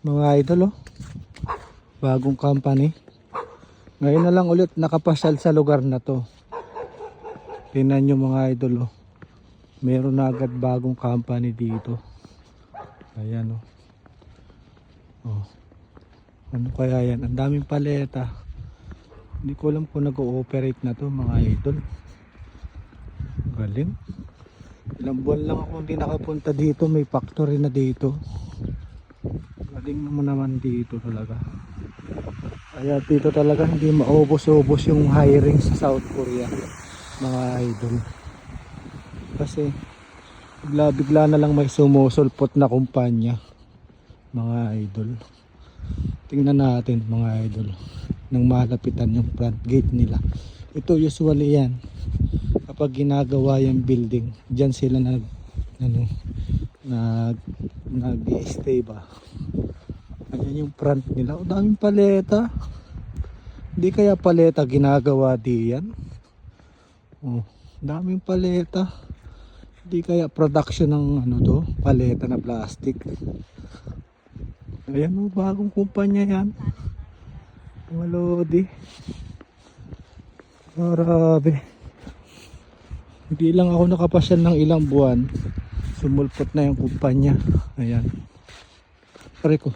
Mga idol, oh. Bagong company. Ngayon na lang ulit nakapasyal sa lugar na to. Tingnan nyo mga idol, oh. Meron na agad bagong company dito. Ayan, oh. Oh. Ano kaya yan? Ang daming paleta. Hindi ko alam kung nag-ooperate na to mga idol. Galing. Ilang buwan lang ako hindi nakapunta dito. May factory na dito. Galing naman dito talaga. Kaya dito talaga hindi maubos-ubos yung hiring sa South Korea mga idol. Kasi bigla-bigla na lang may sumusulpot na kumpanya mga idol. Tingnan natin mga idol nang malapitan yung front gate nila. Ito usually yan kapag ginagawa yung building, dyan sila nag-stay ba. Ayan yung front nila. O daming paleta. Hindi kaya paleta ginagawa diyan? Oh, daming paleta. Hindi kaya production ng paleta na plastic. Ayan o, bagong kumpanya yan. Mga lodi. Grabe. Hindi lang ako nakapasyal ng ilang buwan. Sumulpot na yung kumpanya. Ayan. Pare ko.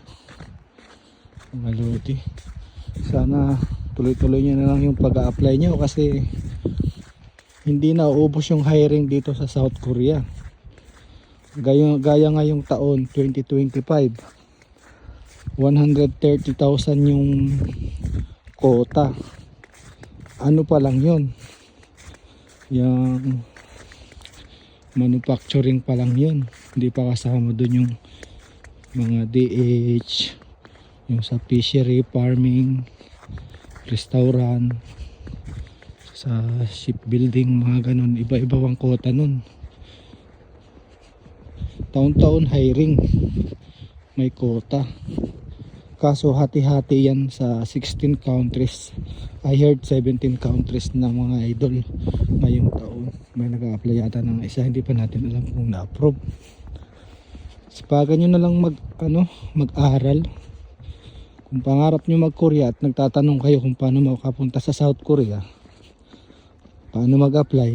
Mga lodi. Sana tuloy-tuloy nyo na lang yung pag-a-apply nyo kasi hindi na uubos yung hiring dito sa South Korea. Gaya ngayong taon 2025, 130,000 yung quota. Ano pa lang yun, yung manufacturing pa lang yun, hindi pa kasama dun yung mga DH, yung sa fishery, farming, restaurant, sa shipbuilding, mga ganun. Iba-iba ang quota nun. Taon-taon hiring may quota. Kaso hati-hati yan sa 16 countries. I heard 17 countries na mga idol ngayong taon. May nag-a-apply yata ng isa, hindi pa natin alam kung na-approve. Sipagan nyo na lang mag-aral. Kung pangarap nyo mag-Korea at nagtatanong kayo kung paano makapunta sa South Korea, paano mag-apply,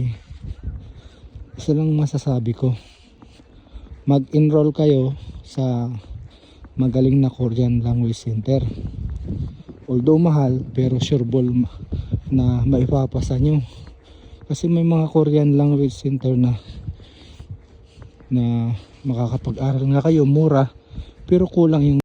isa lang masasabi ko, mag-enroll kayo sa magaling na Korean Language Center. Although mahal, pero sureball na maipapasa nyo. Kasi may mga Korean Language Center na makakapag-aral nga kayo mura, pero kulang yung